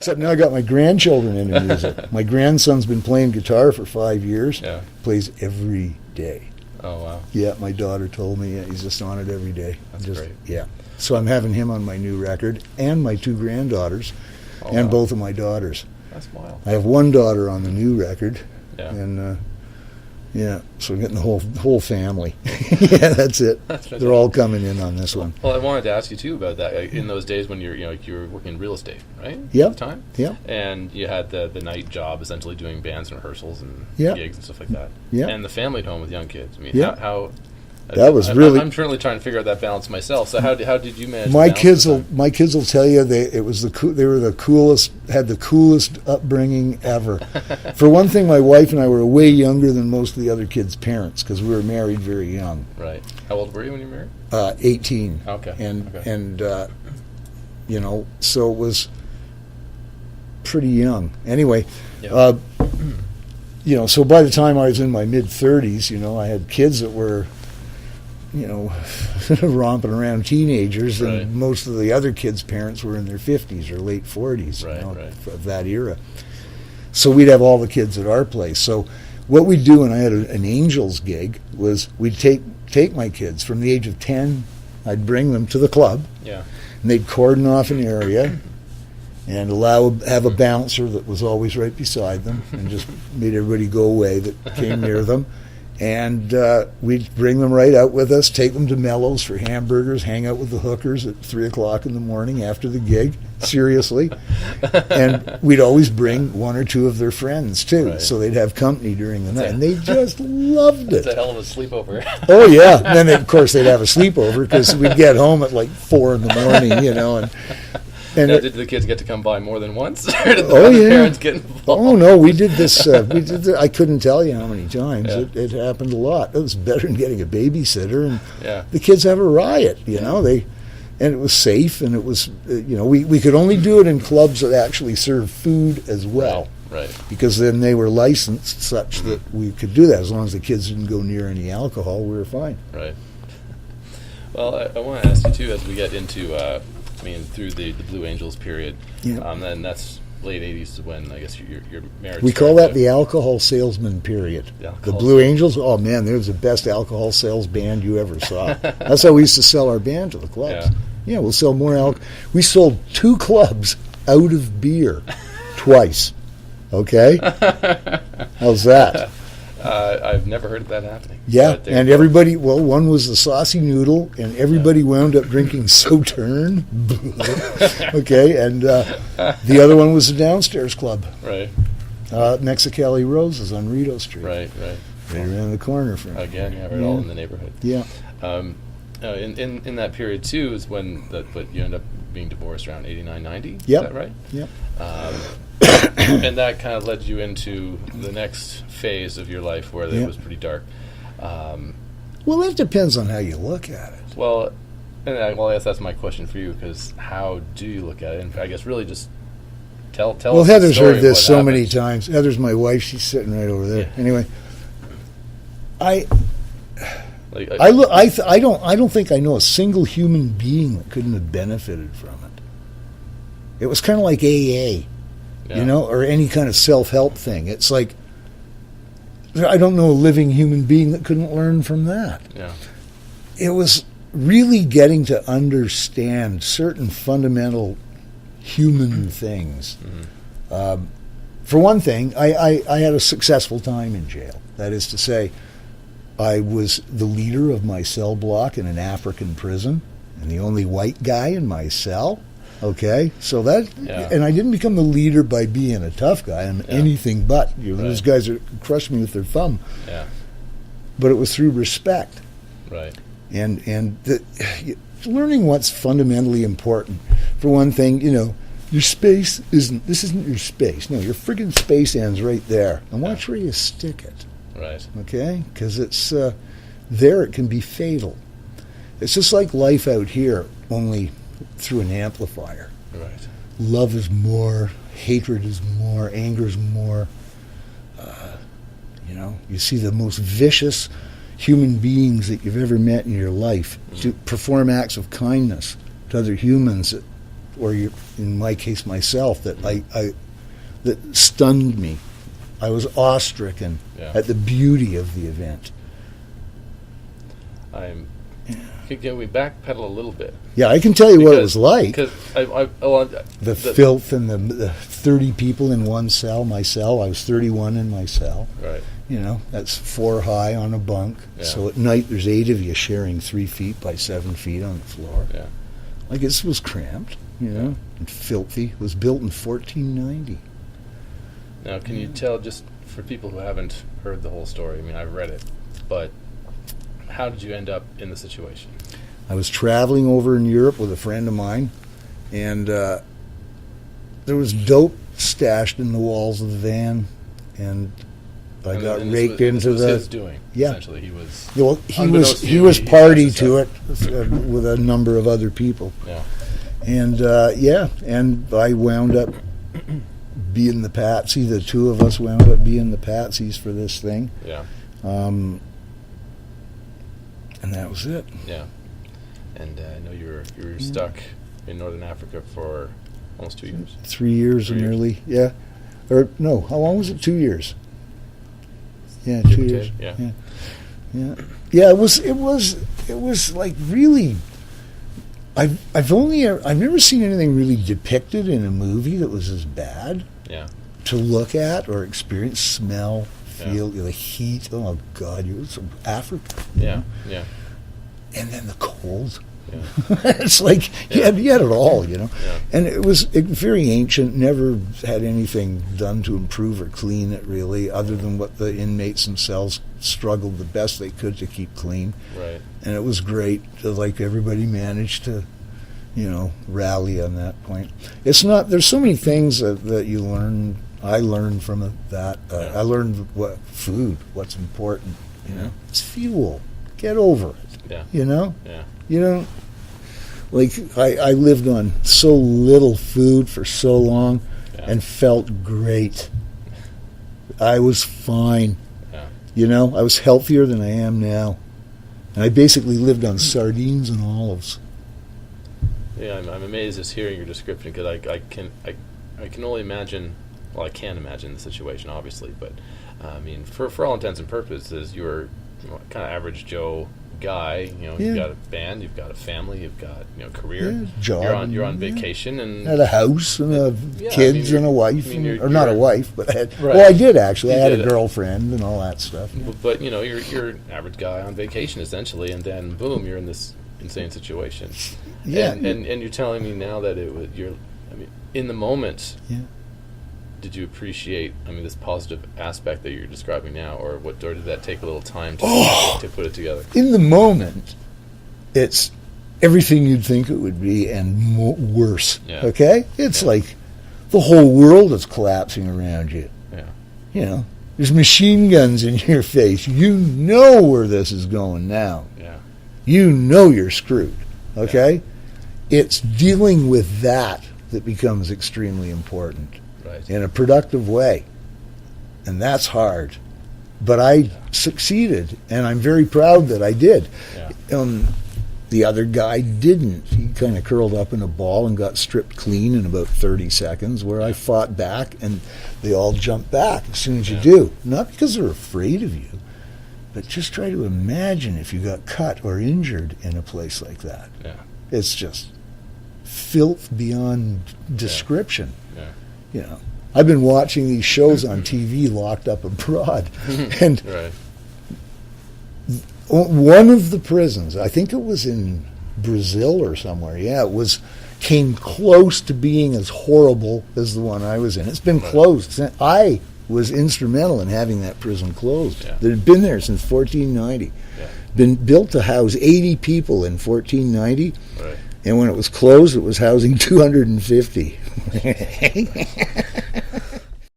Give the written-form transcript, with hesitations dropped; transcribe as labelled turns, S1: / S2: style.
S1: Except now I got my grandchildren into music. My grandson's been playing guitar for 5 years.
S2: Yeah.
S1: Plays every day.
S2: Oh, wow.
S1: Yeah, my daughter told me he's just on it every day.
S2: That's great.
S1: Yeah. So I'm having him on my new record, and my 2 granddaughters,
S2: wow.
S1: both of my daughters.
S2: That's wild.
S1: I have 1 daughter on the new record,
S2: Yeah.
S1: and so I'm getting the whole family. Yeah, that's it. They're all coming in on this one.
S2: Well, I wanted to ask you too about that. In those days when you were working in real estate, right?
S1: Yeah.
S2: At the time.
S1: Yeah.
S2: And you had the night job, essentially doing bands and rehearsals and
S1: Yeah.
S2: gigs and stuff like that.
S1: Yeah.
S2: And the family at home with young kids. I mean,
S1: Yeah.
S2: how
S1: That was really.
S2: I'm currently trying to figure out that balance myself. So how did you manage?
S1: My
S2: to balance
S1: kids
S2: the
S1: will.
S2: time?
S1: My kids will tell you they were the coolest. Had the coolest upbringing ever. For one thing, my wife and I were way younger than most of the other kids' parents because we were married very young.
S2: Right. How old were you when you were married?
S1: 18.
S2: Okay.
S1: And so it was pretty young. Anyway,
S2: Yeah.
S1: So by the time I was in my mid-30s, I had kids that were, romping around teenagers,
S2: Right.
S1: and most of the other kids' parents were in their 50s or late 40s,
S2: Right.
S1: of that era. So we'd have all the kids at our place. So what we'd do when I had an Angels gig was we'd take my kids from the age of 10, I'd bring them to the club,
S2: Yeah.
S1: and they'd cordon off an area and have a bouncer that was always right beside them and just made everybody go away that came near them. And we'd bring them right out with us, take them to Mellows for hamburgers, hang out with the hookers at 3 o'clock in the morning after the gig, seriously. And we'd always bring 1 or 2 of their friends, too,
S2: Right.
S1: so they'd have company during the night. And they just loved
S2: It's
S1: it.
S2: a hell of a sleepover.
S1: Oh, yeah. And then, of course, they'd have a sleepover because we'd get home at like 4 in the morning, And
S2: Now, did the kids get to come by more than once? Or did the
S1: Oh,
S2: other
S1: yeah.
S2: parents get involved?
S1: Oh no, we did this. I couldn't tell you how many times.
S2: Yeah.
S1: It happened a lot. It was better than getting a babysitter, and
S2: Yeah.
S1: the kids have a riot. And it was safe, and it was. We could only do it in clubs that actually serve food as well,
S2: Right.
S1: because then they were licensed such that we could do that. As long as the kids didn't go near any alcohol, we were fine.
S2: Right. Well, I want to ask you too, as we get into, through the Blue Angels period.
S1: Yeah.
S2: Then that's late '80s is when I guess your marriage.
S1: We call
S2: started
S1: that the alcohol salesman period.
S2: The
S1: The
S2: alcohol
S1: Blue Angels, oh man, they was the best alcohol sales band you ever saw. That's how we used to sell our band to the clubs. Yeah, we'll sell more alcohol. We sold 2 clubs out of beer twice. Okay? How's that?
S2: I've never heard of that happening.
S1: Yeah,
S2: But there
S1: and
S2: you go.
S1: everybody, one was the Saucy Noodle, and everybody wound up drinking Sauterne. Okay, and the other one was the Downstairs Club.
S2: Right.
S1: Mexicali Roses on Rito Street.
S2: Right.
S1: Right around the corner from
S2: Again, right, all in the neighborhood.
S1: Yeah.
S2: In that period too is when but you end up being divorced around 89, 90.
S1: Yep.
S2: Is that right?
S1: Yep.
S2: And that kind of led you into the next phase of your life where it
S1: Yep.
S2: was pretty dark.
S1: Well, that depends on how you look at it.
S2: Well, I guess that's my question for you, because how do you look at it? And I guess really just tell
S1: Well,
S2: us the
S1: Heather's
S2: story
S1: heard
S2: of
S1: this
S2: what
S1: so
S2: happened.
S1: many times. Heather's my wife. She's sitting right over there.
S2: Yeah.
S1: Anyway, I
S2: Like,
S1: don't think I know a single human being that couldn't have benefited from it. It was kind of like AA,
S2: yeah.
S1: or any kind of self-help thing. It's like I don't know a living human being that couldn't learn from that.
S2: Yeah.
S1: It was really getting to understand certain fundamental human things.
S2: Mm-hmm.
S1: For one thing, I had a successful time in jail. That is to say, I was the leader of my cell block in an African prison and the only white guy in my cell. Okay, so and I didn't become the leader by being a tough guy. I'm anything but. Those guys are crush me with their thumb.
S2: Yeah.
S1: But it was through respect.
S2: Right.
S1: And learning what's fundamentally important. For one thing, your space this isn't your space. No, your friggin' space ends right there. And watch where you stick it.
S2: Right.
S1: Okay? Because it's there it can be fatal. It's just like life out here, only through an amplifier.
S2: Right.
S1: Love is more, hatred is more, anger is more. You see the most vicious human beings that you've ever met in your life to perform acts of kindness to other humans that or in my case myself, that that stunned me. I was awe-stricken at the beauty of the event.
S2: Can we backpedal a little bit?
S1: Yeah, I can tell you what it was like.
S2: Because
S1: the filth and the 30 people in one cell. My cell, I was 31 in my cell.
S2: Right.
S1: You know, that's 4 high on a bunk.
S2: Yeah.
S1: So at night there's 8 of you sharing 3 feet by 7 feet on the floor.
S2: Yeah.
S1: Like, this was cramped, you know, and filthy. It was built in 1490.
S2: Now, can you tell, just for people who haven't heard the whole story, I mean, I've read it, but how did you end up in the situation?
S1: I was traveling over in Europe with a friend of mine, and there was dope stashed in the walls of the van, and I got raked into the.
S2: His doing. Essentially, he was.
S1: Well, he was party to it with a number of other people.
S2: Yeah.
S1: And and I wound up being the patsy. The 2 of us wound up being the patsies for this thing.
S2: Yeah.
S1: And that was it.
S2: Yeah. And I know you were stuck in Northern Africa for almost 2 years.
S1: 3 years nearly. Yeah. Or no, how long was it? 2 years. Yeah, 2 years.
S2: Yeah.
S1: Yeah. It was like really. I've never seen anything really depicted in a movie that was as bad.
S2: Yeah.
S1: To look at or experience, smell, feel the heat. Oh God, it was Africa.
S2: Yeah. Yeah.
S1: And then the cold.
S2: Yeah.
S1: It's like you had it all, you know.
S2: Yeah.
S1: And it was very ancient. Never had anything done to improve or clean it really, other than what the inmates themselves struggled the best they could to keep clean.
S2: Right.
S1: And it was great. Like, everybody managed to, you know, rally on that point. It's not. There's so many things that you learn. I learned from that. I learned what's important. You know, it's fuel. Get over it.
S2: Yeah.
S1: You know.
S2: Yeah.
S1: You know, like I lived on so little food for so long, and felt great. I was fine.
S2: Yeah.
S1: You know, I was healthier than I am now, and I basically lived on sardines and olives.
S2: Yeah, I'm amazed just hearing your description, because I can only imagine. Well, I can't imagine the situation, obviously, but I mean, for all intents and purposes, you're kind of average Joe guy. You know, you've got a band, you've got a family, you've got career.
S1: Job.
S2: You're on vacation and
S1: had a house and kids and a wife, or not a wife, but I had.
S2: Right.
S1: Well, I did actually. I had a girlfriend and all that stuff. Yeah.
S2: But you're an average guy on vacation essentially, and then boom, you're in this insane situation.
S1: Yeah.
S2: And you're telling me now that in the moment.
S1: Yeah.
S2: Did you appreciate, this positive aspect that you're describing now, or did that take a little time to put it together?
S1: In the moment, it's everything you'd think it would be and worse.
S2: Yeah.
S1: Okay? It's like the whole world is collapsing around you.
S2: Yeah.
S1: You know, there's machine guns in your face. You know where this is going now.
S2: Yeah.
S1: You know you're screwed. Okay? Yeah. It's dealing with that becomes extremely important.
S2: Right.
S1: In a productive way. And that's hard. But I succeeded, and I'm very proud that I did.
S2: Yeah.
S1: The other guy didn't. He kind of curled up in a ball and got stripped clean in about 30 seconds, where I fought back, and they all jumped back as soon as you do. Not because they're afraid of you, but just try to imagine if you got cut or injured in a place like that.
S2: Yeah.
S1: It's just filth beyond description.
S2: Yeah.
S1: You know, I've been watching these shows on TV, Locked Up Abroad, and
S2: right.
S1: One of the prisons, I think it was in Brazil or somewhere, came close to being as horrible as the one I was in. It's been closed. I was instrumental in having that prison closed.
S2: Yeah.
S1: It had been there since 1490.
S2: Yeah.
S1: Been built to house 80 people in 1490.
S2: Right.
S1: And when it was closed, it was housing 250.